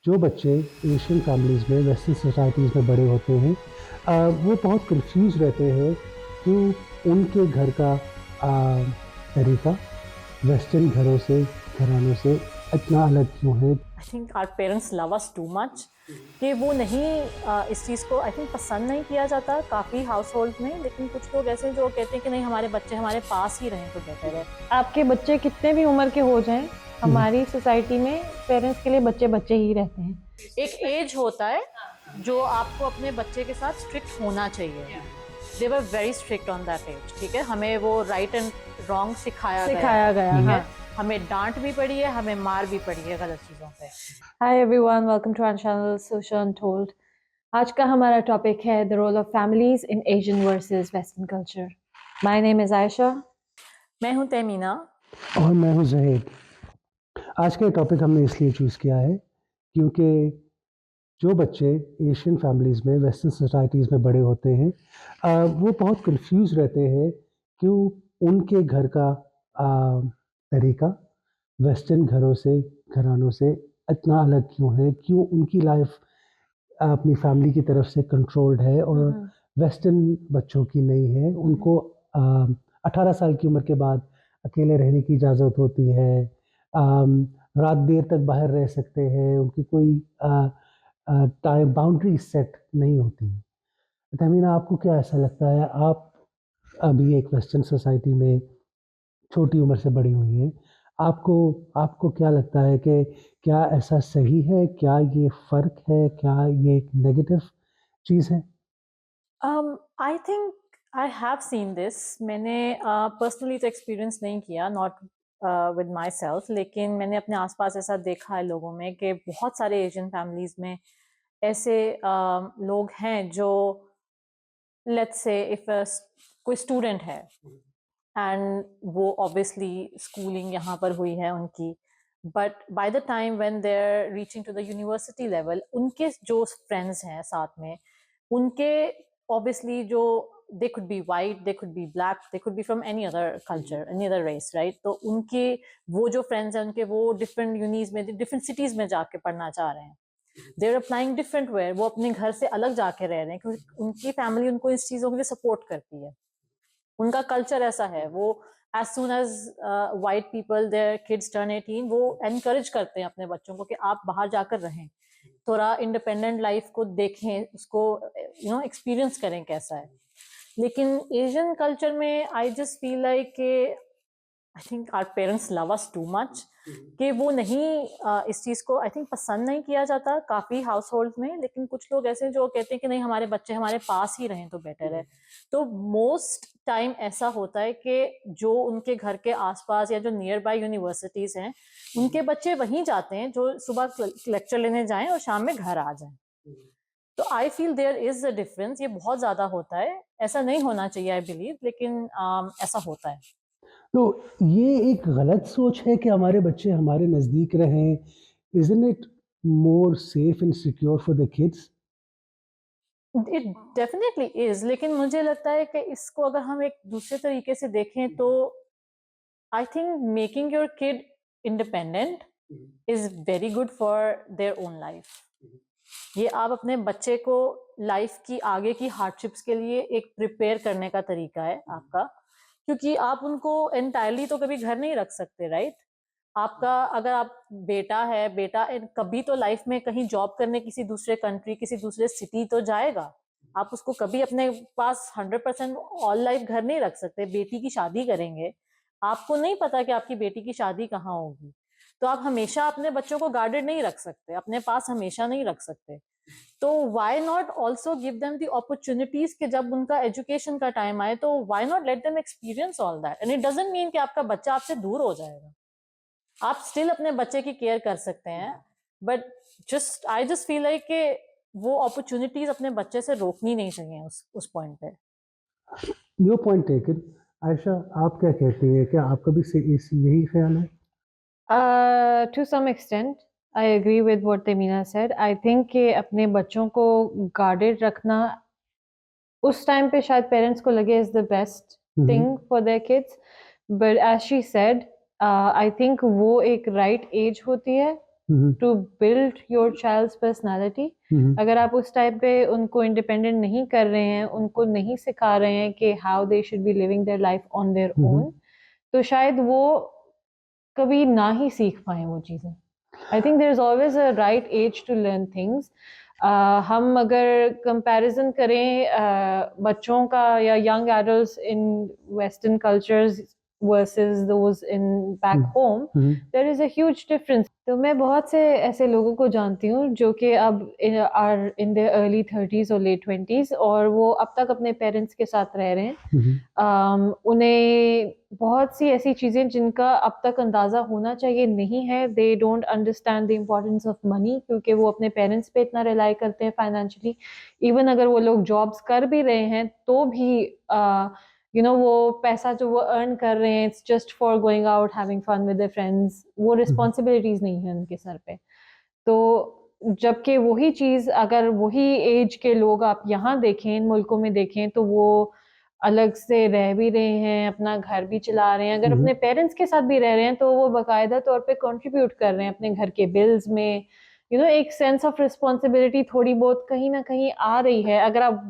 जो बच्चे Asian families में वेस्टर्न सोसाइटीज़ में बड़े होते हैं वो बहुत कंफ्यूज रहते हैं कि उनके घर का तरीका वेस्टर्न घरों से घरानों से इतना अलग क्यों है। I think our parents love us too much कि वो नहीं इस चीज़ को आई थिंक पसंद नहीं किया जाता काफ़ी हाउस होल्ड में। लेकिन कुछ लोग ऐसे हैं जो कहते हैं कि नहीं, हमारे बच्चे हमारे पास ही रहें तो बेटर है। आपके बच्चे कितने भी उम्र के हो जाएं, हमारी सोसाइटी में पेरेंट्स के लिए बच्चे बच्चे ही रहते हैं। एक एज होता है जो आपको अपने बच्चे के साथ स्ट्रिक्ट होना चाहिए। They were very strict on that age. ठीक है, हमें वो राइट एंड रॉन्ग सिखाया गया। ठीक है, हमें डांट भी पड़ी है, हमें मार भी पड़ी है गलत चीज़ों पे। Hi everyone, welcome to our channel social untold. आज का हमारा टॉपिक है the role of families in Asian versus western culture. My name is Ayesha. मैं हूँ तहमीना। और मैं हूँ जहीद। आज का टॉपिक हमने इसलिए चूज़ किया है क्योंकि जो बच्चे एशियन फैमिलीज़ में वेस्टर्न सोसाइटीज़ में बड़े होते हैं वो बहुत कंफ्यूज रहते हैं कि उनके घर का तरीका वेस्टर्न घरों से घरानों से इतना अलग क्यों है, क्यों उनकी लाइफ अपनी फैमिली की तरफ से कंट्रोल्ड है और वेस्टर्न बच्चों की नहीं है। उनको 18 साल की उम्र के बाद अकेले रहने की इजाज़त होती है। रात देर तक बाहर रह सकते हैं, उनकी कोई टाइम बाउंड्री सेट नहीं होती है। तहमीना, आपको क्या ऐसा लगता है? आप अभी एक वेस्टर्न सोसाइटी में छोटी उम्र से बड़ी हुई हैं। आपको आपको क्या लगता है कि क्या ऐसा सही है? क्या ये फ़र्क है? क्या ये एक नेगेटिव चीज़ है? I think I have seen this. मैंने पर्सनली तो एक्सपीरियंस नहीं किया, नॉट विद माई सेल्फ, लेकिन मैंने अपने आसपास ऐसा देखा है लोगों में कि बहुत सारे एशियन फैमिलीज में ऐसे लोग हैं जो, लेट्स से इफ कोई स्टूडेंट है एंड वो ऑब्वियसली स्कूलिंग यहाँ पर हुई है उनकी, but by the time when they are reaching to the university level, उनके जो फ्रेंड्स हैं साथ में, उनके ऑब्वियसली जो, they could be white, they could be black, they could be from any other culture, any other race, right? तो उनके वो जो फ्रेंड्स हैं उनके, वो डिफरेंट यूनिज में, डिफरेंट सिटीज में जाके पढ़ना चाह रहे हैं। They are applying different way, वो अपने घर से अलग जाके रह रहे हैं क्योंकि उनकी फैमिली उनको इस चीज़ों के लिए सपोर्ट करती है। उनका कल्चर ऐसा है, वो as soon as white people their kids turn 18, वो एनकरेज करते हैं अपने बच्चों को कि आप बाहर जाकर रहें, थोड़ा इंडिपेंडेंट लाइफ को देखें, उसको एक्सपीरियंस करें कैसा है। लेकिन एशियन कल्चर में I just feel like I think our parents love us too much कि वो नहीं इस चीज़ को आई थिंक पसंद नहीं किया जाता काफ़ी हाउस होल्ड में। लेकिन कुछ लोग ऐसे हैं जो कहते हैं कि नहीं, हमारे बच्चे हमारे पास ही रहें तो बेटर है। तो मोस्ट टाइम ऐसा होता है कि जो उनके घर के आसपास या जो नियर बाय यूनिवर्सिटीज़ हैं, उनके बच्चे वहीं जाते हैं जो सुबह लेक्चर लेने जाएं और शाम में घर आ जाएं। तो I feel there is a difference, ये बहुत ज़्यादा होता है। ऐसा नहीं होना चाहिए आई बिलीव, लेकिन ऐसा होता है। तो ये एक गलत सोच है कि हमारे बच्चे हमारे नज़दीक रहें। Isn't it more safe and secure for the kids? It definitely is, लेकिन मुझे लगता है कि इसको अगर हम एक दूसरे तरीके से देखें तो I think making your kid independent is very good for their own life. ये आप अपने बच्चे को लाइफ की आगे की हार्डशिप्स के लिए एक प्रिपेयर करने का तरीका है आपका, क्योंकि आप उनको एंटायरली तो कभी घर नहीं रख सकते, राइट? आपका अगर आप बेटा है, बेटा कभी तो लाइफ में कहीं जॉब करने किसी दूसरे कंट्री, किसी दूसरे सिटी तो जाएगा। आप उसको कभी अपने पास 100% ऑल लाइफ घर नहीं रख सकते। बेटी की शादी करेंगे, आपको नहीं पता कि आपकी बेटी की शादी कहाँ होगी, तो आप हमेशा अपने बच्चों को गार्डेड नहीं रख सकते, अपने पास हमेशा नहीं रख सकते। तो why not also give them the opportunities कि जब उनका एजुकेशन का टाइम आए तो why not let them experience all that. And it doesn't mean कि आपका बच्चा आपसे दूर हो जाएगा, आप स्टिल अपने बच्चे की केयर कर सकते हैं। But just I just feel like कि वो अपॉर्चुनिटीज अपने बच्चे से रोकनी नहीं चाहिए उस पॉइंट पे। Your point taken. आयशा, आप क्या कहती हैं? क्या आपका भी यही ख्याल है? To some extent I agree with what Tehmina said. I think कि अपने बच्चों को गार्डेड रखना उस टाइम पे शायद पेरेंट्स को लगे is the best thing for their kids, but as she said I think वो एक राइट एज होती है to build your child's personality. अगर आप उस टाइम पे उनको इंडिपेंडेंट नहीं कर रहे हैं, उनको नहीं सिखा रहे हैं कि how they should be living their life on their own, तो शायद वो कभी ना ही सीख पाए वो चीज़ें. I think there is always a right age to learn things. हम अगर कंपैरिजन करें बच्चों का या young adults in western cultures versus those in back home, there is a huge difference. तो मैं बहुत से ऐसे लोगों को जानती हूँ जो कि अब are in their early 30s और late 20s और वो अब तक अपने पेरेंट्स के साथ रह रहे हैं. उन्हें बहुत सी ऐसी चीज़ें जिनका अब तक अंदाज़ा होना चाहिए नहीं है. They don't understand the importance of money क्योंकि वो अपने पेरेंट्स पे इतना रिलाई करते हैं फाइनेंशियली. इवन अगर वो लोग जॉब्स कर भी रहे हैं तो भी वो पैसा जो वो अर्न कर रहे हैं it's just for going out having fun with their friends. वो रिस्पॉन्सिबिलिटीज नहीं है उनके सर पे. तो जबकि वही चीज़ अगर वही एज के लोग आप यहाँ देखें, इन मुल्कों में देखें, तो वो अलग से रह भी रहे हैं, अपना घर भी चला रहे हैं. अगर अपने पेरेंट्स के साथ भी रह रहे हैं तो वो बाकायदा तौर पे कंट्रीब्यूट कर रहे हैं अपने घर के बिल्स में. एक सेंस ऑफ रिस्पॉन्सिबिलिटी थोड़ी बहुत कहीं ना कहीं आ रही है. अगर आप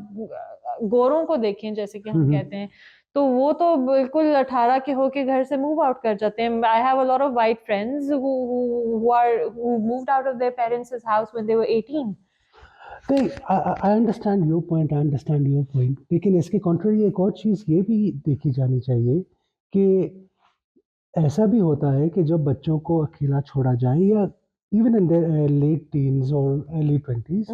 गोरों को देखें जैसे कि हम कहते हैं, तो वो तो बिल्कुल 18 के होके घर से मूव आउट कर जाते हैं. I have a lot of white friends who moved out of their parents' house when they were 18. I understand your point, I understand your point. लेकिन इसके कॉन्ट्ररी एक और चीज़ ये भी देखी जानी चाहिए कि ऐसा भी होता है कि जब बच्चों को अकेला छोड़ा जाए या even in their late teens और अर्ली 20s,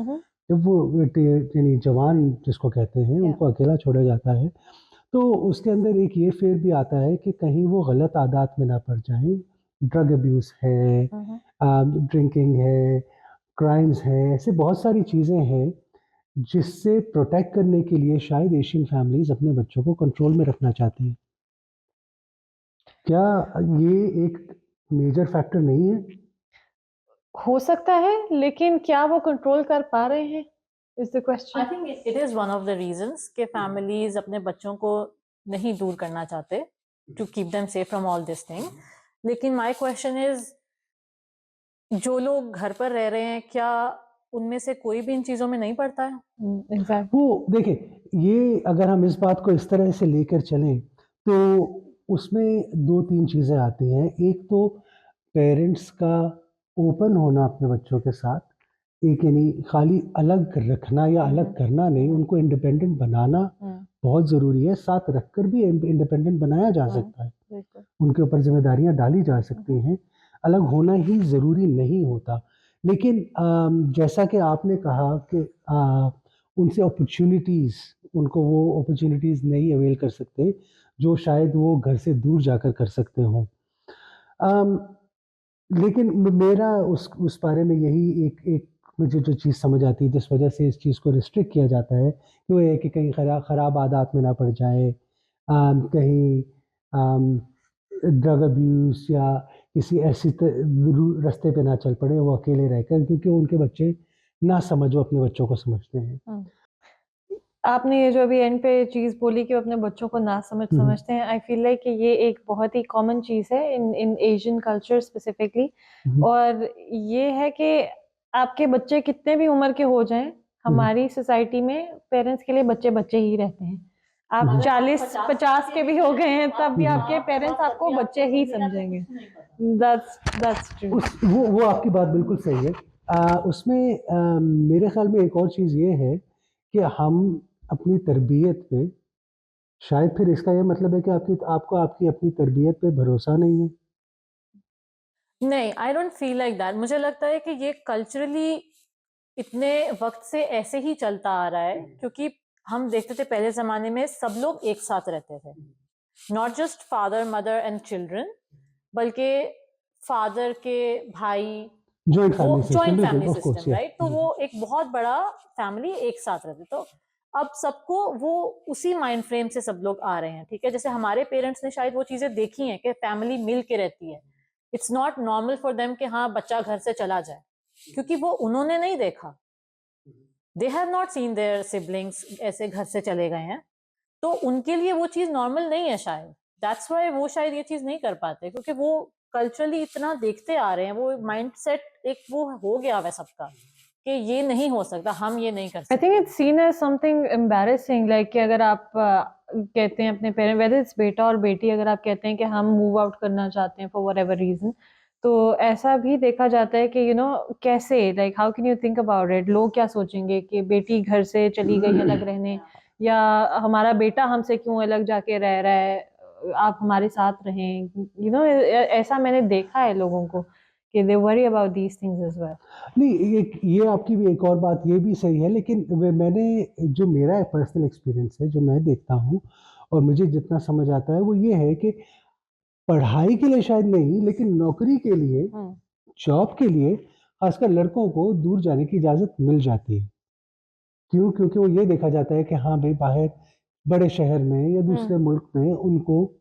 जब वो यानी जवान जिसको कहते हैं उनको अकेला छोड़ा जाता है, तो उसके अंदर एक ये फेर भी आता है कि कहीं वो गलत आदत में ना पड़ जाए. ड्रग अब्यूज़ है, ड्रिंकिंग है, क्राइम्स है, ऐसे बहुत सारी चीज़ें हैं जिससे प्रोटेक्ट करने के लिए शायद एशियन फैमिलीज़ अपने बच्चों को कंट्रोल में रखना चाहती हैं. क्या ये एक मेजर फैक्टर नहीं है? हो सकता है, लेकिन क्या वो कंट्रोल कर पा रहे हैं is the I question. think it is one of the reasons कि families अपने बच्चों को नहीं दूर करना चाहते to keep them safe from all this thing. लेकिन my question is जो लोग घर पर रह रहे हैं क्या उनमें से कोई भी इन चीजों में नहीं पड़ता है? एग्जैक्टली. वो देखिए, ये अगर हम इस बात को इस तरह से लेकर चलें तो उसमें 2-3 चीज़ें आती हैं. एक तो पेरेंट्स का ओपन होना अपने बच्चों के साथ, एक यानी खाली अलग रखना या अलग करना नहीं, उनको इंडिपेंडेंट बनाना बहुत ज़रूरी है. साथ रखकर भी इंडिपेंडेंट बनाया जा सकता है, उनके ऊपर जिम्मेदारियां डाली जा सकती हैं. अलग होना ही ज़रूरी नहीं होता. लेकिन जैसा कि आपने कहा कि उनसे अपॉर्चुनिटीज़, उनको वो अपॉर्चुनिटीज़ नहीं अवेल कर सकते जो शायद वो घर से दूर जाकर कर सकते हों. लेकिन मेरा उस बारे में यही एक मुझे जो चीज़ समझ आती है जिस वजह से इस चीज़ को रिस्ट्रिक्ट किया जाता है, वो ये है कि कहीं ख़राब आदत में ना पड़ जाए, कहीं ड्रग अब्यूज़ या किसी ऐसी रास्ते पे ना चल पड़े वो अकेले रहकर, क्योंकि उनके बच्चे ना समझ वो अपने बच्चों को समझते हैं. आपने ये जो अभी एंड पे चीज़ बोली कि वो अपने बच्चों को ना समझते हैं, आई फील लाइक कि ये एक बहुत ही कॉमन चीज़ है इन एशियन कल्चर स्पेसिफिकली. और ये है कि आपके बच्चे कितने भी उम्र के हो जाएं, हमारी सोसाइटी में पेरेंट्स के लिए बच्चे बच्चे ही रहते हैं. आप 40-50 के भी हो गए हैं तब भी आपके पेरेंट्स आपको बच्चे ही समझेंगे. That's true. वो आपकी बात बिल्कुल सही है. उसमें मेरे ख्याल में एक और चीज़ ये है कि हम अपनी तरबियत पे, शायद फिर इसका ये मतलब है कि आपको आपकी अपनी तरबियत पे भरोसा नहीं है. नहीं, I don't feel like that. मुझे लगता है कि ये कल्चरली इतने वक्त से ऐसे ही चलता आ रहा है क्योंकि हम देखते थे पहले जमाने में सब लोग एक साथ रहते थे, not just father mother and children, बल्कि फादर के भाई, जॉइंट फैमिली सिस्टम, राइट. तो वो एक बहुत बड़ा फैमिली एक साथ रहते. तो अब सबको वो उसी माइंड फ्रेम से सब लोग आ रहे हैं. ठीक है, जैसे हमारे पेरेंट्स ने शायद वो चीजें देखी हैं कि फैमिली मिल के रहती है. It's not normal for them कि हाँ बच्चा घर से चला जाए, क्योंकि वो उन्होंने नहीं देखा. They have not seen their siblings ऐसे घर से चले गए हैं, तो उनके लिए वो चीज नॉर्मल नहीं है शायद. दैट्स व्हाई वो शायद ये चीज नहीं कर पाते, क्योंकि वो कल्चरली इतना देखते आ रहे हैं, वो माइंडसेट एक वो हो गया है सबका कि ये नहीं हो सकता, हम ये नहीं कर I सकते। think it's seen as something embarrassing, like कि अगर आप कहते हैं अपने पेरेंट, whether it's बेटा और बेटी, अगर आप कहते हैं कि हम मूव आउट करना चाहते हैं for whatever reason, तो ऐसा भी देखा जाता है कि कैसे, like how can you think about it, लोग क्या सोचेंगे कि बेटी घर से चली गई अलग रहने, या हमारा बेटा हमसे क्यों अलग जाके रह रहा है, आप हमारे साथ रहें, ऐसा मैंने देखा है लोगों को कि they worry about these things as well. नहीं, ये आपकी भी एक और बात ये भी सही है, लेकिन मैंने जो मेरा पर्सनल एक्सपीरियंस है, जो मैं देखता हूँ और मुझे जितना समझ आता है, वो ये है कि पढ़ाई के लिए शायद नहीं, लेकिन नौकरी के लिए, जॉब के लिए खासकर लड़कों को दूर जाने की इजाज़त मिल जाती है। क्यों? क्योंकि वो ये देखा जाता है कि हाँ भाई, बाहर बड़े शहर में या दूसरे मुल्क में उनको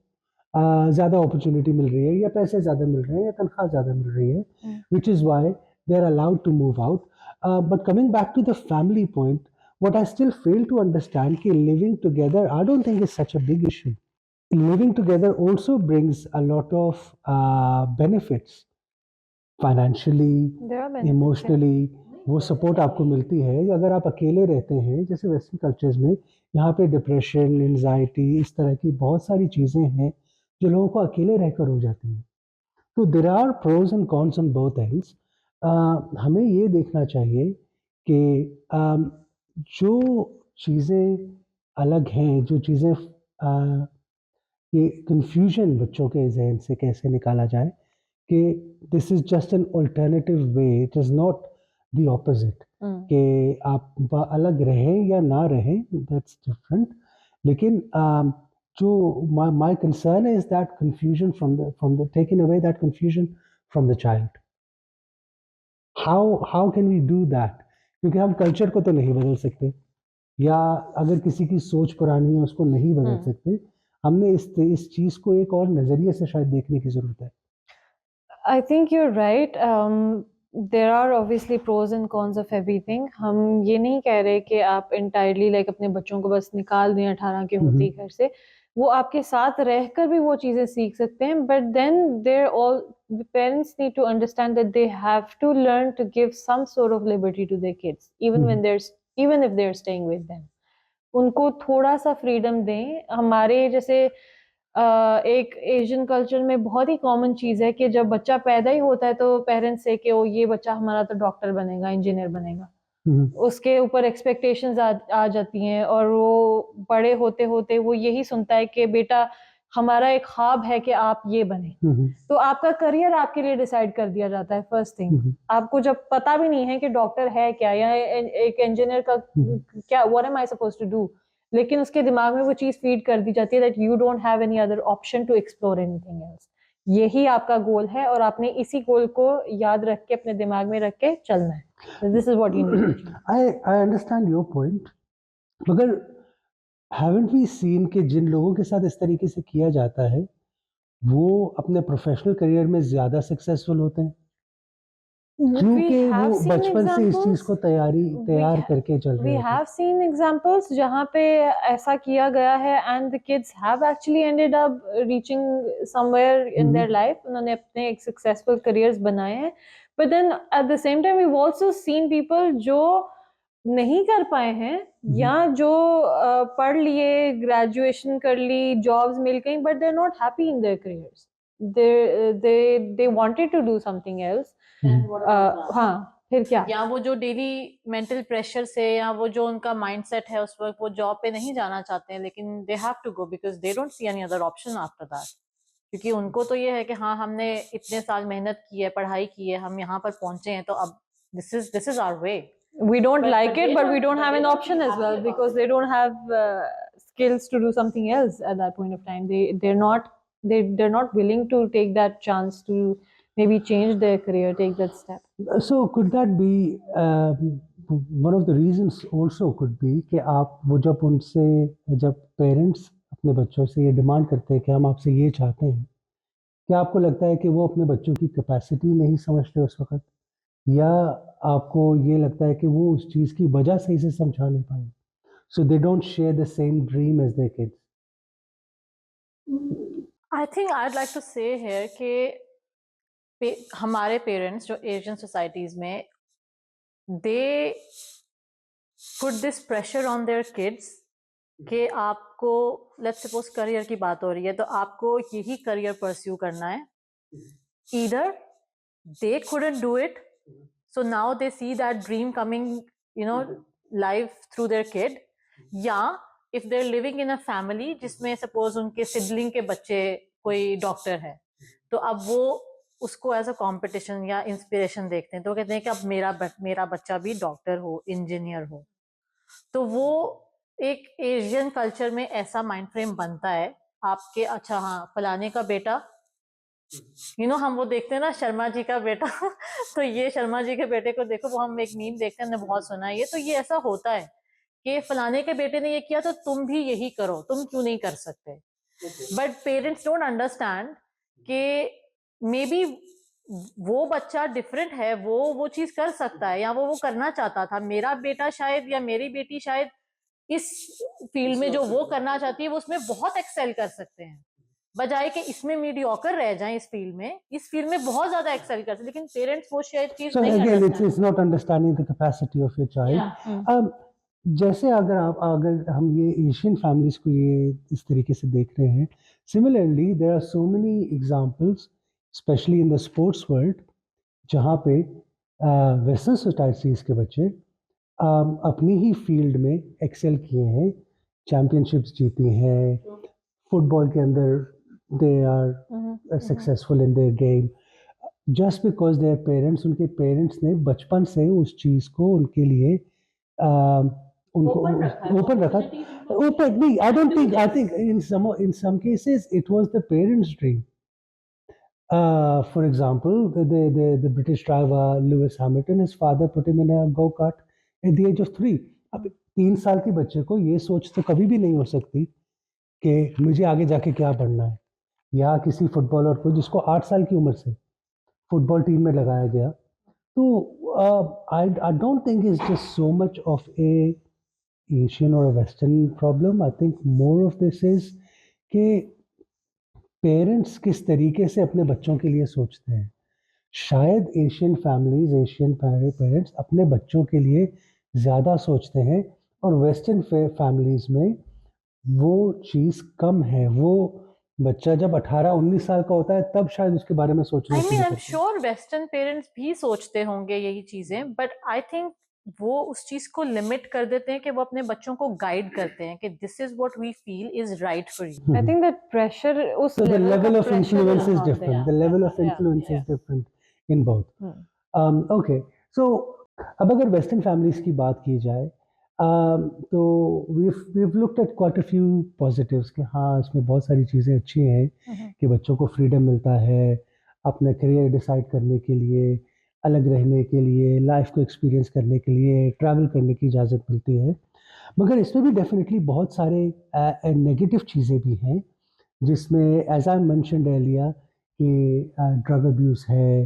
ज़्यादा अपॉर्चुनिटी मिल रही है, या पैसे ज़्यादा मिल रहे हैं, या तनख्वाह ज़्यादा मिल रही है, which is why they are allowed to move out. But coming back to the family point, what I still fail to understand कि living together, I don't think is such a big issue. Living together also brings a lot of benefits, financially, There are benefits, yeah. Emotionally, वो support आपको मिलती है। अगर आप अकेले रहते हैं, जैसे वेस्टर्न कल्चर्स में, यहाँ पे डिप्रेशन, एंजाइटी, इस तरह की बहुत सारी चीज़ें हैं जो लोगों को अकेले रहकर हो जाती हैं। तो there are pros and cons on both ends. हमें ये देखना चाहिए कि जो चीज़ें अलग हैं, जो चीज़ें ये कन्फ्यूजन बच्चों के जहन से कैसे निकाला जाए कि this is just an alternative way, it is not the opposite कि आप अलग रहें या ना रहें, दैट्स डिफरेंट। लेकिन जो my concern is that confusion from the taking away that confusion from the child. How can we do that? क्योंकि हम कल्चर को तो नहीं बदल सकते, या अगर किसी की सोच पुरानी है उसको नहीं बदल सकते। हमने इस चीज़ को एक और नज़रिए से शायद देखने की ज़रूरत है। I think you're right. There are obviously pros and cons of everything. हम ये नहीं कह रहे कि आप entirely like अपने बच्चों को बस निकाल दें 18 के होते ही घर से। वो आपके साथ रहकर भी वो चीज़ें सीख सकते हैं, but then the parents need to understand that they have to learn to give some sort of liberty to their kids, even if they're staying with them. उनको थोड़ा सा फ्रीडम दें। हमारे जैसे एक एशियन कल्चर में बहुत ही कॉमन चीज़ है कि जब बच्चा पैदा ही होता है तो पेरेंट्स से कि ओ ये बच्चा हमारा तो डॉक्टर बनेगा, इंजीनियर बनेगा, उसके ऊपर एक्सपेक्टेशंस आ जाती हैं, और वो बड़े होते होते वो यही सुनता है कि बेटा हमारा एक ख्वाब है कि आप ये बने। तो आपका करियर आपके लिए डिसाइड कर दिया जाता है फर्स्ट थिंग। आपको जब पता भी नहीं है कि डॉक्टर है क्या या एक इंजीनियर का क्या, what am I supposed to do, लेकिन उसके दिमाग में वो चीज फीड कर दी जाती है that you don't have any other option to explore anything else. यही आपका गोल है और आपने इसी गोल को याद रख के अपने दिमाग में रख के चलना है। This is what you need. I understand your point, मगर हैवंट वी सीन कि जिन लोगों के साथ इस तरीके से किया जाता है वो अपने प्रोफेशनल करियर में ज़्यादा सक्सेसफुल होते हैं, क्योंकि वो बचपन से इस चीज़ को तैयार करके चल रहे We होते हैं। have seen examples जहाँ पे ऐसा किया गया है and the kids have actually ended up reaching somewhere in their life. उन्होंने अपने एक successful careers बनाए हैं, but then at the same time we've also seen people जो नहीं कर पाए हैं या जो पढ़ लिए, ग्रेजुएशन कर ली, जॉब्स मिल गई, but they're not happy in their careers. They wanted to do something else. हाँ, फिर क्या? या वो जो डेली मेंटल प्रेशर से या वो जो उनका माइंडसेट है उस वक्त वो जॉब पे नहीं जाना चाहते हैं, लेकिन they have to go because they don't see any other option after that. क्योंकि उनको तो ये है कि हाँ हमने इतने साल मेहनत की है, पढ़ाई की है, हम यहाँ पर पहुंचे हैं, तो अब this is our way. We don't like it, but we don't have an option as well because they don't have skills to do something else at that point of time. They're not willing to take that chance to maybe change their career, take that step. So could that be one of the reasons also could be कि आप वो जब parents अपने बच्चों से ये demand करते हैं कि हम आपसे ये चाहते हैं, क्या आपको लगता है कि वो अपने बच्चों की कैपेसिटी नहीं समझते उस वक्त, या आपको ये लगता है कि वो उस चीज़ की वजह सही से समझा नहीं पाए, so they don't share the same dream as their kids? I think I'd like to say here कि हमारे पेरेंट्स जो एशियन सोसाइटीज में, they put this pressure on their kids कि आपको, लेट्स सपोज करियर की बात हो रही है तो आपको यही करियर परस्यू करना है. Either they couldn't do it, so now they see that dream coming, live through their kid. या if they're living in a family जिसमें suppose उनके sibling के बच्चे कोई डॉक्टर है, तो अब वो उसको एज अ कंपटीशन या इंस्पिरेशन देखते हैं, तो वो कहते हैं कि अब मेरा बच्चा भी डॉक्टर हो, इंजीनियर हो. तो वो एक एशियन कल्चर में ऐसा माइंड फ्रेम बनता है आपके, अच्छा हाँ फलाने का बेटा, हम वो देखते हैं ना शर्मा जी का बेटा तो ये शर्मा जी के बेटे को देखो, वो हम एक मीम देखते हैं, हमने बहुत सुना है ये. तो ये ऐसा होता है कि फलाने के बेटे ने ये किया तो तुम भी यही करो, तुम क्यों नहीं कर सकते. बट पेरेंट्स डोंट अंडरस्टैंड कि मे बी वो बच्चा डिफरेंट है, वो चीज कर सकता है या वो करना चाहता था. मेरा बेटा शायद या मेरी बेटी शायद इस फील्ड में जो वो करना चाहती है वो उसमें बहुत एक्सेल कर सकते हैं, बजाय कि इसमें मीडियोकर रह जाएं. इस फील्ड में बहुत ज्यादा एक्सेल कर सकते हैं, लेकिन पेरेंट्स वो शायद चीज So नहीं again, understand. it's not understanding the capacity of your child. जैसे अगर हम ये एशियन फैमिलीज को ये इस तरीके से देख रहे हैं, similarly there are so many examples specially in the sports world जहाँ पे वेस्टर्न सोसाइटीज के बच्चे अपनी ही फील्ड में एक्सेल किए हैं, चैंपियनशिप्स जीती हैं, फुटबॉल के अंदर they are successful in their game, just because their parents, उनके पेरेंट्स ने बचपन से उस चीज़ को उनके लिए उनको ओपन रखा. ओपन नहीं, I think in some cases it was the parents dream. For example, the British driver Lewis Hamilton, his father put him in a go-kart at the age of 3. अब 3 साल के बच्चे को ये सोच तो कभी भी नहीं हो सकती कि मुझे आगे जाके क्या पढ़ना है, या किसी फुटबॉलर को जिसको 8 साल की उम्र से फुटबॉल टीम में लगाया गया. तो I don't think it's just so much of a Asian or a Western problem. I think more of this is कि पेरेंट्स किस तरीके से अपने बच्चों के लिए सोचते हैं. शायद एशियन फैमिलीज, एशियन पेरेंट्स अपने बच्चों के लिए ज़्यादा सोचते हैं, और वेस्टर्न फैमिलीज में वो चीज़ कम है. वो बच्चा जब 18-19 साल का होता है तब शायद उसके बारे में सोचना आई शुरू एम करता है. श्योर वेस्टर्न पेरेंट्स भी सोचते होंगे यही चीजें, बट आई थिंक वो उस चीज को लिमिट कर देते हैं कि वो अपने बच्चों को गाइड करते हैं कि this is what we feel is right for you. I think that pressure उस So the level level का of pressure influence is होता है. different. The level of influence is different in both. Okay, so अब अगर western families की बात की जाए, तो we've looked at quite a few positives कि हाँ इसमें बहुत सारी चीज़ें अच्छी हैं कि बच्चों को फ्रीडम मिलता है अपना करियर डिसाइड करने के लिए, अलग रहने के लिए, लाइफ को एक्सपीरियंस करने के लिए, ट्रैवल करने की इजाज़त मिलती है. मगर इसमें भी डेफिनेटली बहुत सारे नेगेटिव चीज़ें भी हैं, जिसमें एज आई मेंशन्ड अर्लियर कि ड्रग अब्यूज़ है,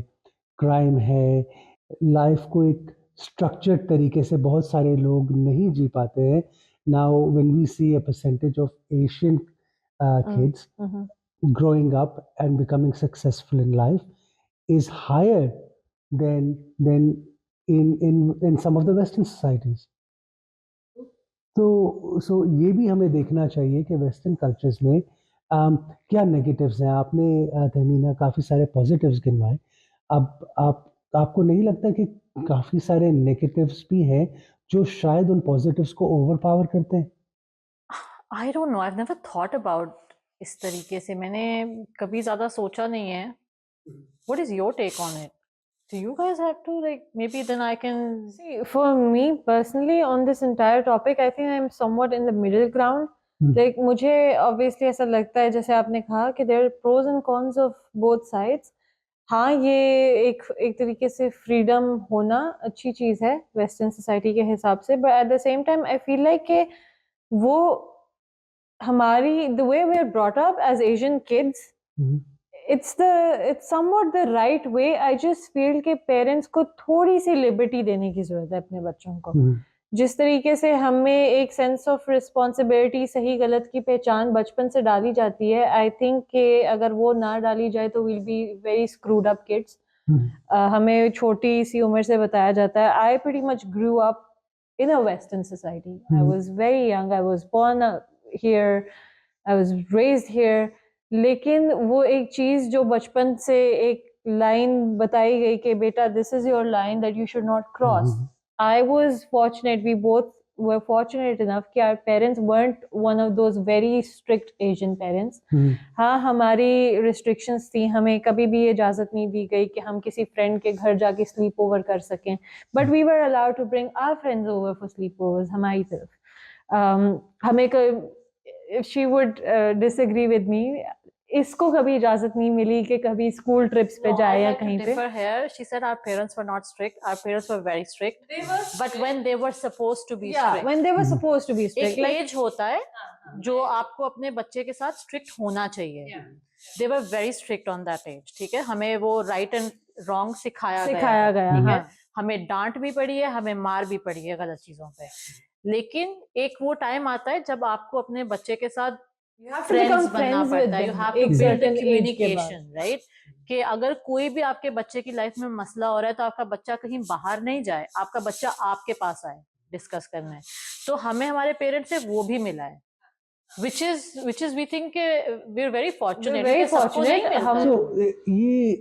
क्राइम है, लाइफ को एक स्ट्रक्चर्ड तरीके से बहुत सारे लोग नहीं जी पाते हैं. Now when we see a percentage of Asian kids growing up and becoming successful in life is higher than in some of the Western societies. तो ये भी हमें देखना चाहिए कि वेस्टर्न कल्चर्स में क्या नेगेटिव्स हैं. आपने तहमीना काफ़ी सारे पॉजिटिव्स गिनवाए. अब आपको नहीं लगता कि काफ़ी सारे नेगेटिव्स भी हैं जो शायद उन पॉजिटिव्स को ओवरपावर करते हैं? I don't know, I have never thought about इस तरीके से, मैंने कभी ज्यादा सोचा नहीं है. What is your take on it? Do you guys have to, like, maybe then I can See, for me personally on this entire topic, I think I'm somewhat in the middle ground. Like मुझे obviously ऐसा लगता है जैसे आपने कहा कि there are pros and cons of both sides. हाँ, ये एक तरीके से फ्रीडम होना अच्छी चीज़ है वेस्टर्न सोसाइटी के हिसाब से, but at the same time I feel like कि वो हमारी the way we are brought up as Asian kids, it's somewhat the right way. I just feel कि पेरेंट्स को थोड़ी सी लिबर्टी देने की जरूरत है अपने बच्चों को. जिस तरीके से हमें एक सेंस ऑफ रिस्पॉन्सिबिलिटी, सही गलत की पहचान बचपन से डाली जाती है, आई थिंक कि अगर वो ना डाली जाए तो will be very screwed up kids. हमें छोटी सी उम्र से बताया जाता है। I pretty much grew up in a Western society. I was very young. I was born here. I was raised here. लेकिन वो एक चीज जो बचपन से एक लाइन बताई गई कि बेटा this is your line that you should not cross. I was fortunate. We both were fortunate enough कि our parents weren't one of those very strict Asian parents. हाँ, हमारी restrictions थी, हमें कभी भी इजाज़त नहीं दी गई कि हम किसी friend के घर जाके sleep over कर सकें, but we were allowed to bring our friends over for sleepovers हमारी तरफ। हमें if she would disagree with me, इसको कभी इजाजत नहीं मिली कि कभी स्कूल ट्रिप्स पे जाए या कहीं पे। Here, she said our parents were not strict. Our parents were very strict. But when they were supposed to be strict. when they were supposed to be strict. एक एज होता है जो आपको अपने बच्चे के साथ स्ट्रिक्ट होना चाहिए। They were very strict on that age. ठीक है, हमें वो right and wrong सिखाया गया। ठीक है, हमें डांट भी पड़ी है, हमें मार भी पड़ी है गलत चीजों पे। लेकिन एक वो टाइम आता है जब आपको अपने बच्चे के साथ फ्रेंड्स बनना पड़ता है। You have to build communication, right? कि अगर कोई भी आपके बच्चे की लाइफ में मसला हो रहा है तो आपका बच्चा कहीं बाहर नहीं जाए, आपका बच्चा आपके पास आए डिस्कस करने। तो हमें हमारे पेरेंट्स से वो भी मिला है, which is we think we're very fortunate। very fortunate। ये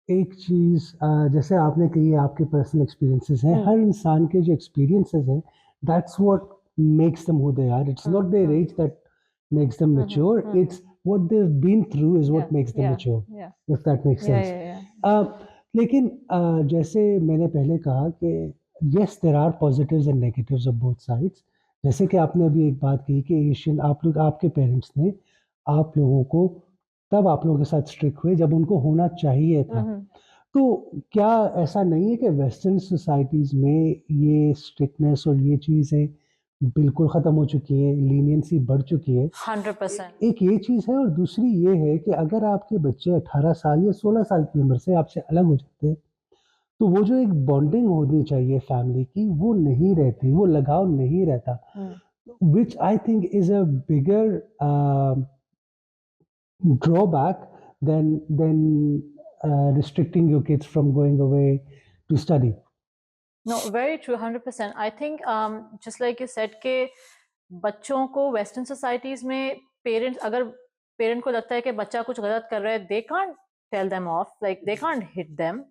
एक चीज जैसे आपने कही आपके पर्सनल एक्सपीरियंसेस हैं, हर इंसान के जो एक्सपीरियंसेस हैं, that's what makes them who they are. It's not their age that makes them mature. It's what they've been through is what makes them mature. If that makes sense. लेकिन जैसे मैंने पहले कहा कि yes, there are positives and negatives of both sides. जैसे कि आपने अभी एक बात कही कि एशियन आप लोग, आपके पेरेंट्स ने आप लोगों को तब आप लोगों के साथ स्ट्रिक्ट हुए जब उनको होना चाहिए था। तो क्या ऐसा नहीं है कि वेस्टर्न सोसाइटीज में ये स्ट्रिक्टनेस और ये चीज़ें बिल्कुल ख़त्म हो चुकी है, लीनियंसी बढ़ चुकी है? 100%। एक ये चीज़ है और दूसरी ये है कि अगर आपके बच्चे 18 साल या 16 साल की उम्र से आपसे अलग हो जाते हैं तो वो जो एक बॉन्डिंग होनी चाहिए फैमिली की वो नहीं रहती, वो लगाव नहीं रहता, which I think is a bigger drawback than restricting your kids from going away to study. No, very true, 100%। I think just like you said कि बच्चों को वेस्टर्न सोसाइटीज में पेरेंट्स, अगर पेरेंट को लगता है कि बच्चा कुछ गलत कर रहा है, they can't tell them off, like they can't hit them।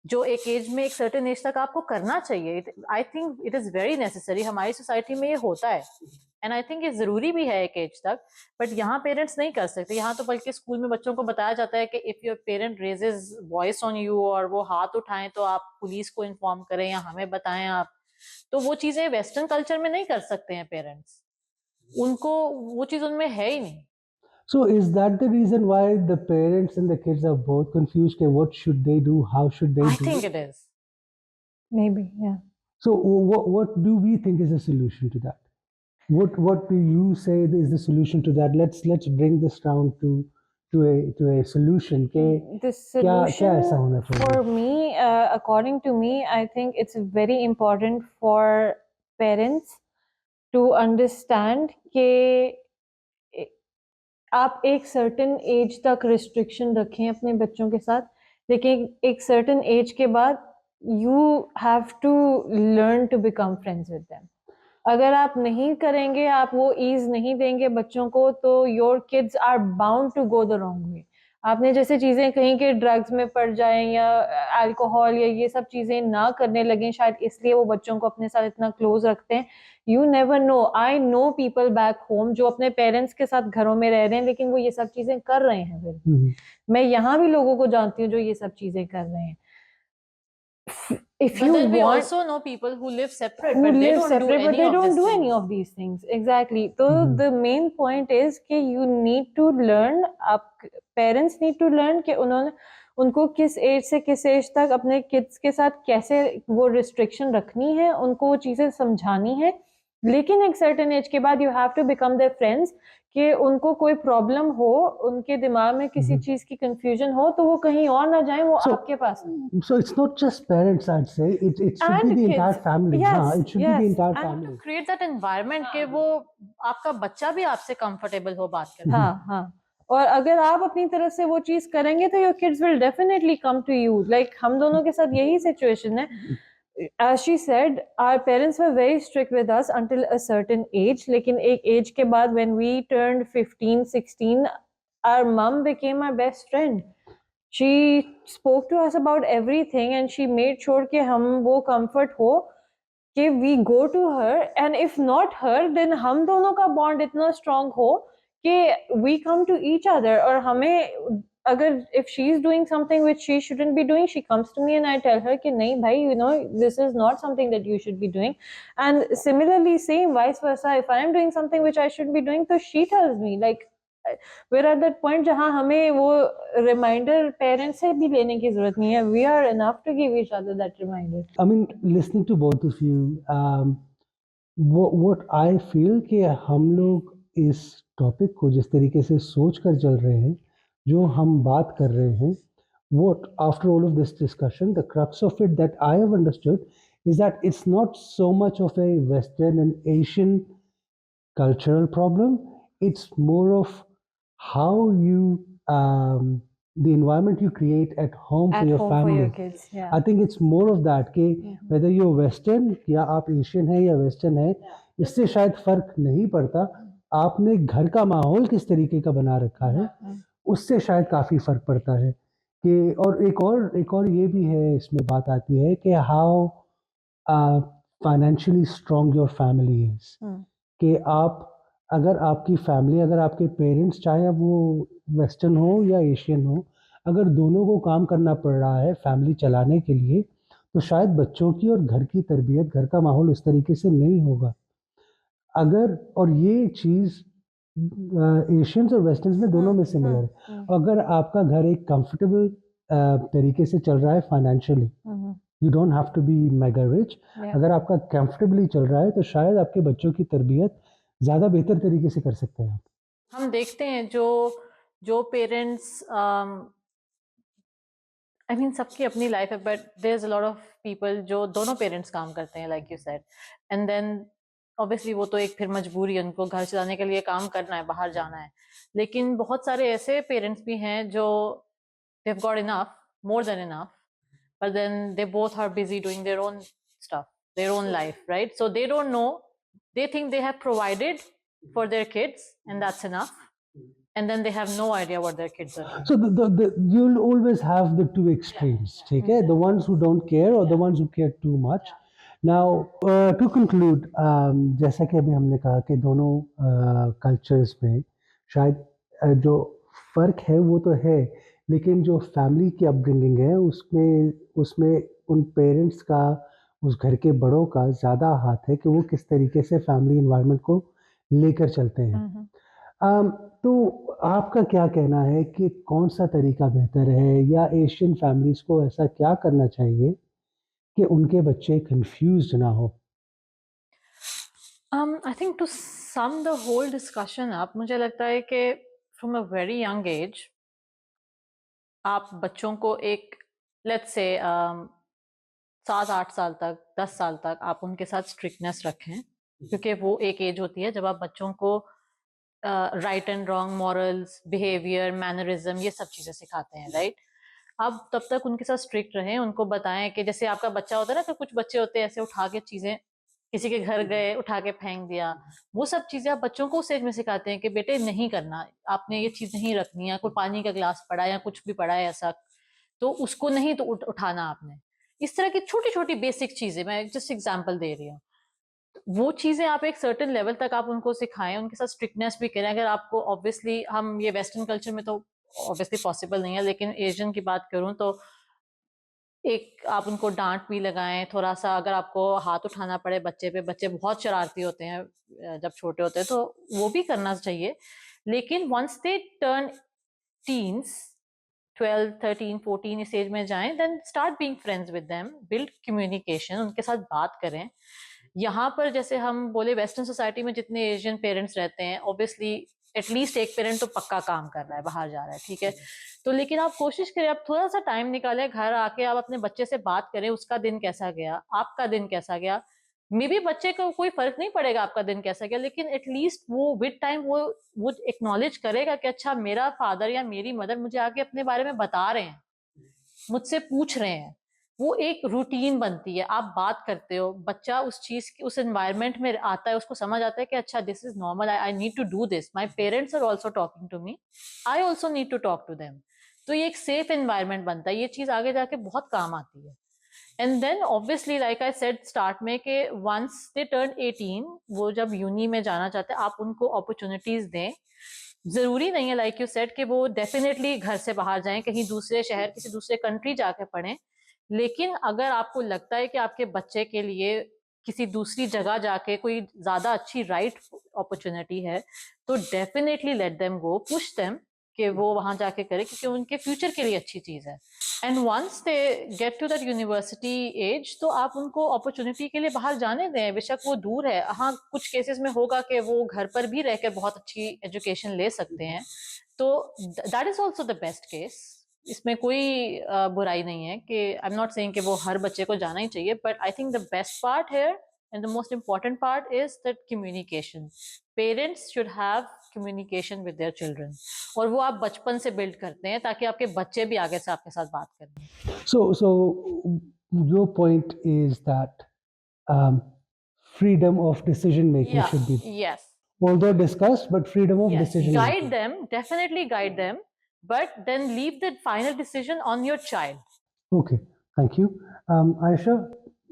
जो एक एज में, एक सर्टेन एज तक आपको करना चाहिए। I think it is very necessary. हमारी सोसाइटी में ये होता है एंड आई थिंक ये जरूरी भी है एक एज तक, बट यहाँ पेरेंट्स नहीं कर सकते। यहाँ तो बल्कि स्कूल में बच्चों को बताया जाता है कि if your parent raises voice on you और वो हाथ उठाएं तो आप पुलिस को इन्फॉर्म करें या हमें बताएं आप। तो वो चीजें वेस्टर्न कल्चर में नहीं कर सकते हैं पेरेंट्स, उनको वो चीज उनमें है ही नहीं। So is that the reason why the parents and the kids are both confused? What should they do? How should they do? I think it is. Maybe, yeah. So what do we think is a solution to that? What do you say is the solution to that? Let's bring this down to a solution. The solution for me, according to me, I think it's very important for parents to understand कि आप एक certain age तक restriction रखें अपने बच्चों के साथ, लेकिन एक सर्टेन एज के बाद you have to learn to become friends with them. अगर आप नहीं करेंगे, आप वो ईज नहीं देंगे बच्चों को, तो your kids are bound to go the wrong way. आपने जैसे चीजें कहीं के ड्रग्स में पड़ जाएं या अल्कोहल या ये सब चीजें ना करने लगें, शायद इसलिए वो बच्चों को अपने साथ इतना क्लोज रखते हैं। You never know, I know people back home जो अपने पेरेंट्स के साथ घरों में रह रहे हैं लेकिन वो ये सब चीजें कर रहे हैं फिर। मैं यहाँ भी लोगों को जानती हूँ जो ये सब चीजें कर रहे हैं। If but you then we want, also know people who live separate, who but they live don't separate, do but any they of don't these do things. any of these things. Exactly. So the main point is कि you need to learn, आप parents need to learn कि उनको किस as से किस as तक अपने kids के साथ कैसे वो रिस्ट्रिक्शन रखनी है, उनको वो चीजें समझानी है लेकिन एक सर्टेन एज के बाद you have to become their friends, कि उनको कोई प्रॉब्लम हो, उनके दिमाग में किसी चीज की कंफ्यूजन हो, तो वो कहीं और ना जाएं, वो So- आपके पास आएं। So it's not just parents, I'd say. It should be And the kids. entire family. Yes, हाँ, it should be the yes. entire And to family. create that environment कि वो आपका बच्चा भी आपसे comfortable हो बात करने। हाँ हाँ, और अगर आप अपनी तरफ से वो चीज करेंगे तो your kids will definitely come to you. Like हम दोनों के साथ यही सिचुएशन है। As she said, our parents were very strict with us until a certain age, लेकिन एक एज के बाद when we turned 15, 16, our mom became our best friend. She spoke to us about everything and she made sure कि हम वो comfort हो कि we go to her, and if not her then हम दोनों का bond इतना strong हो कि we come to each other, और हमें अगर if she is doing something which she shouldn't be doing, she comes to me and I tell her कि नहीं भाई, you know, this is not something that you should be doing. And similarly same vice versa, if I am doing something which I should be doing, so she tells me. Like we're at that point जहाँ हमें वो reminder parents से भी लेने की जरूरत नहीं है. We are enough to give each other that reminder. I mean, listening to both of you, what I feel कि हम लोग इस टॉपिक को जिस तरीके से सोच कर चल रहे हैं, जो हम बात कर रहे हैं, what after all of this discussion, the crux of it that I have understood is that it's not so much of a Western and Asian cultural problem. It's more of how you the environment you create at home At for your home family. for your kids, yeah. I think it's more of that कि whether you're Western या आप Asian है या Western है, इससे शायद फर्क नहीं पड़ता। आपने घर का माहौल किस तरीके का बना रखा है, उससे शायद काफ़ी फर्क पड़ता है कि और एक और ये भी है, इसमें बात आती है कि how financially strong your family is, कि आप अगर आपकी फैमिली, अगर आपके पेरेंट्स, चाहे अब वो वेस्टर्न हो या एशियन हो, अगर दोनों को काम करना पड़ रहा है फैमिली चलाने के लिए, तो शायद बच्चों की और घर की तरबियत, घर का माहौल उस तरीके से नहीं होगा। अगर और ये चीज़ एशियंस और वेस्टर्न्स में दोनों में सिमिलर है। अगर आपका घर एक कंफर्टेबल तरीके से चल रहा है financially, you don't have to be mega rich, अगर आपका कंफर्टेबली चल रहा है तो शायद आपके बच्चों की तरबियत ज़्यादा बेहतर तरीके से कर सकते हैं आप। हम देखते हैं जो पेरेंट्स आई मीन सबकी अपनी लाइफ है, but there is a lot of people जो दोनों पेरेंट्स काम करते हैं like you said, and then obviously वो तो एक फिर मजबूरी है, उनको घर चलाने के लिए काम करना है, बाहर जाना है। लेकिन बहुत सारे ऐसे पेरेंट्स भी हैं जो they have got enough, more than enough, but then they both are busy doing their own stuff, their own life, right? So they don't know, they think they have provided for their kids and that's enough, and then they have no idea what their kids are doing. So you'll always have the two extremes, ठीक है? The ones who don't care or the ones who care too much. Now to conclude, जैसा कि अभी हमने कहा कि दोनों cultures में शायद जो फ़र्क है वो तो है, लेकिन जो फैमिली की अपब्रिंगिंग है उसमें उन पेरेंट्स का, उस घर के बड़ों का ज़्यादा हाथ है कि वो किस तरीके से फैमिली एनवायरनमेंट को लेकर चलते हैं। तो आपका क्या कहना है कि कौन सा तरीका बेहतर है, या एशियन फैमिलीज को ऐसा क्या करना चाहिए कि उनके बच्चे कंफ्यूज्ड ना हो? I think to sum the whole discussion up, मुझे लगता है कि from a very young age आप बच्चों को एक लेट्स से 7-8 साल तक, 10 साल तक आप उनके साथ स्ट्रिक्टनेस रखें, क्योंकि वो एक एज होती है जब आप बच्चों को right and wrong, morals, behaviour, mannerism, ये सब चीज़ें सिखाते हैं, राइट? आप तब तक उनके साथ स्ट्रिक्ट रहें, उनको बताएं कि जैसे आपका बच्चा होता है ना, तो कुछ बच्चे होते हैं ऐसे उठा के चीज़ें, किसी के घर गए उठा के फेंक दिया, वो सब चीज़ें आप बच्चों को उस एज में सिखाते हैं कि बेटे नहीं करना, आपने ये चीज़ नहीं रखनी है, कोई पानी का गिलास पड़ा या कुछ भी पड़ा है ऐसा, तो उसको नहीं तो उठाना आपने। इस तरह की छोटी छोटी बेसिक चीज़ें, मैं जस्ट एग्जाम्पल दे रही हूँ, वो चीज़ें आप एक सर्टेन लेवल तक आप उनको सिखाएं, उनके साथ स्ट्रिक्टनेस भी करें। अगर आपको ऑब्वियसली, हम ये वेस्टर्न कल्चर में तो ऑब्वियसली पॉसिबल नहीं है, लेकिन एशियन की बात करूं तो एक आप उनको डांट भी लगाएं थोड़ा सा, अगर आपको हाथ उठाना पड़े बच्चे पे, बच्चे बहुत शरारती होते हैं जब छोटे होते हैं, तो वो भी करना चाहिए। लेकिन वंस दे टर्न टीन्स, 12, 13, 14 इस एज में जाएं, then start being friends with them, build communication, उनके साथ बात करें, यहाँ पर जैसे हम बोले वेस्टर्न सोसाइटी में जितने एशियन पेरेंट्स रहते हैं, ऑब्वियसली एटलीस्ट एक पेरेंट तो पक्का काम कर रहा है, बाहर जा रहा है, ठीक है। तो लेकिन आप कोशिश करें, आप थोड़ा सा टाइम निकालें, घर आके आप अपने बच्चे से बात करें, उसका दिन कैसा गया, आपका दिन कैसा गया। मे बी बच्चे को कोई फर्क नहीं पड़ेगा आपका दिन कैसा गया, लेकिन एटलीस्ट वो विद टाइम वो एक्नॉलेज करेगा कि अच्छा मेरा फादर या मेरी मदर मुझे आके अपने बारे में बता रहे हैं, मुझसे पूछ रहे हैं। वो एक रूटीन बनती है, आप बात करते हो, बच्चा उस चीज की उस एनवायरनमेंट में आता है, उसको समझ आता है कि अच्छा this is normal, I need to do this, my parents are also talking to me, I also need to talk to them. तो ये एक सेफ एनवायरनमेंट बनता है, ये चीज आगे जाके बहुत काम आती है। And then obviously like I said start में कि वंस दे टर्न 18, वो जब यूनी में जाना चाहते हैं, आप उनको अपॉर्चुनिटीज दें। जरूरी नहीं है लाइक यू सेड कि वो डेफिनेटली घर से बाहर जाएं, कहीं दूसरे शहर किसी दूसरे कंट्री जाके पढ़ें, लेकिन अगर आपको लगता है कि आपके बच्चे के लिए किसी दूसरी जगह जाके कोई ज्यादा अच्छी राइट अपॉर्चुनिटी है, तो definitely let them go, push them कि वो वहां जाके करे, क्योंकि उनके फ्यूचर के लिए अच्छी चीज है। And once they get to that university age, तो आप उनको अपॉर्चुनिटी के लिए बाहर जाने दें, बेशक वो दूर है। हाँ, कुछ केसेस में होगा कि वो घर पर भी रहकर बहुत अच्छी एजुकेशन ले सकते हैं, तो that is also the best case. इसमें कोई बुराई नहीं है कि आई एम नॉट सेइंग कि वो हर बच्चे को जाना ही चाहिए, but I think the best part here and the most important part is that communication. Parents should have communication with their children, और वो आप बचपन से बिल्ड करते हैं ताकि आपके बच्चे भी आगे से आपके साथ बात करें। So your point is that freedom of decision making should be, yes, although discussed, but freedom of yes, decision guide making. them, definitely guide them, but then leave the final decision on your child. Okay, thank you. Aisha,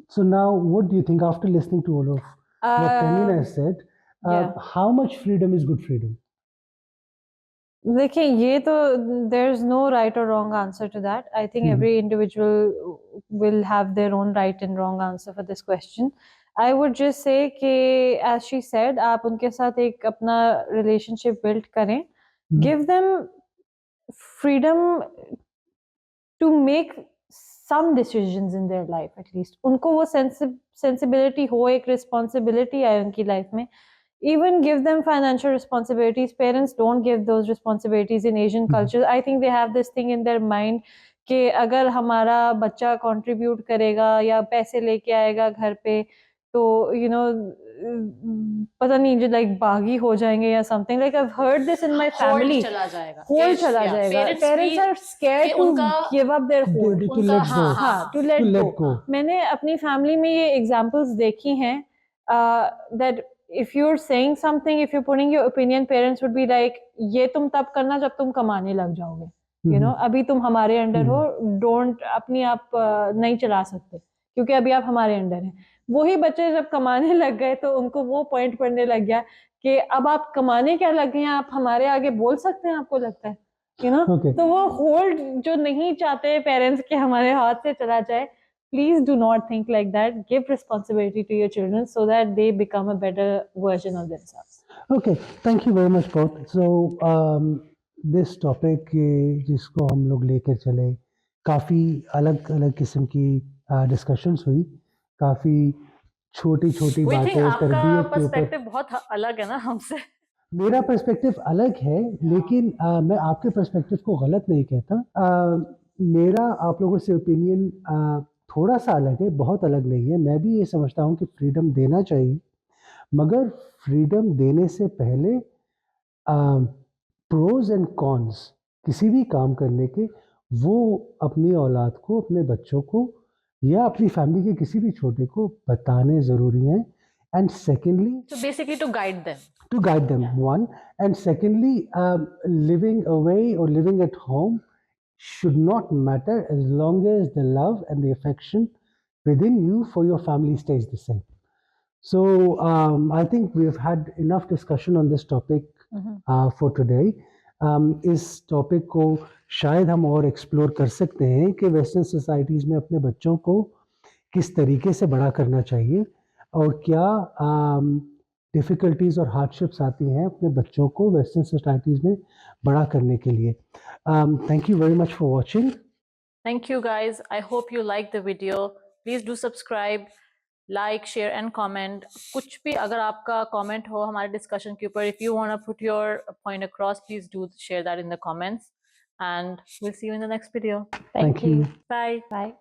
so now what do you think after listening to all of what Tamina has said? yeah. How much freedom is good freedom? देखिए, ये तो there is no right और wrong answer to that. I think every individual will have their own right and wrong answer for this question. I would just say कि as she said, आप उनके साथ एक अपना रिलेशनशिप बिल्ड करें, give them freedom to make some decisions in their life, at least उनको वो sensibility हो, एक responsibility आए उनकी life में। Even give them financial responsibilities. Parents don't give those responsibilities in Asian culture. I think they have this thing in their mind कि अगर हमारा बच्चा contribute करेगा या पैसे लेके आएगा घर पे, तो पता नहीं जो like बागी हो जाएंगे या something. Like I've heard this in my family. hold चला जाएगा, hold चला जाएगा। Parents are scared to give up their hold. To let go. हाँ, to let go. मैंने अपनी family में ये examples देखी हैं, that if you're saying something, if you're putting your opinion, parents would be like, ये तुम तब करना जब तुम कमाने लग जाओगे, अभी तुम हमारे अंडर हो, डोंट अपनी आप नहीं चला सकते क्योंकि अभी आप हमारे अंडर हैं। वही बच्चे जब कमाने लग गए तो उनको वो पॉइंट पड़ने लग गया कि अब आप कमाने क्या लग गए हैं, आप हमारे आगे बोल सकते हैं, आपको लगता है Okay. तो वो होल्ड जो नहीं चाहते पेरेंट्स के हमारे हाथ से चला जाए, please do not think like that. Give responsibility to your children so that they become a better version of themselves. Okay, thank you very much both. So this topic जिसको हम लोग लेकर चले, काफ़ी अलग अलग किस्म की डिस्कशंस हुई, काफ़ी छोटी छोटी We think बातें आपका तरबियत के ऊपर। पर्सपेक्टिव बहुत अलग है ना हमसे। मेरा पर्सपेक्टिव अलग है, लेकिन मैं आपके पर्सपेक्टिव को गलत नहीं कहता। मेरा आप लोगों से ओपिनियन थोड़ा सा अलग है, बहुत अलग नहीं है। मैं भी ये समझता हूँ कि फ्रीडम देना चाहिए, मगर फ्रीडम देने से पहले प्रोज एंड कॉन्स किसी भी काम करने के, वो अपनी औलाद को, अपने बच्चों को या अपनी फैमिली के किसी भी छोटे को बताने ज़रूरी हैं। And secondly, So basically to guide them. To guide them, one. And secondly, living away or living at home should not matter as long as the love and the affection within you for your family stays the same. So I think we've had enough discussion on this topic for today. इस topic को शायद हम और explore कर सकते हैं कि western societies में अपने बच्चों को किस तरीके से बड़ा करना चाहिए और क्या डिफ़िकल्टीज़ और हार्डशिप्स आती हैं अपने बच्चों को वेस्टर्न सोसाइटीज़ में बड़ा करने के लिए। Thank you very much for watching. Thank you guys. I hope you liked the video. Please do subscribe, like share and comment. कुछ भी अगर आपका कमेंट हो हमारे डिस्कशन के ऊपर, if you want to put your point across, please do share that in the comments, and we'll see you in the next video. Thank Thank you. you. Bye. Bye.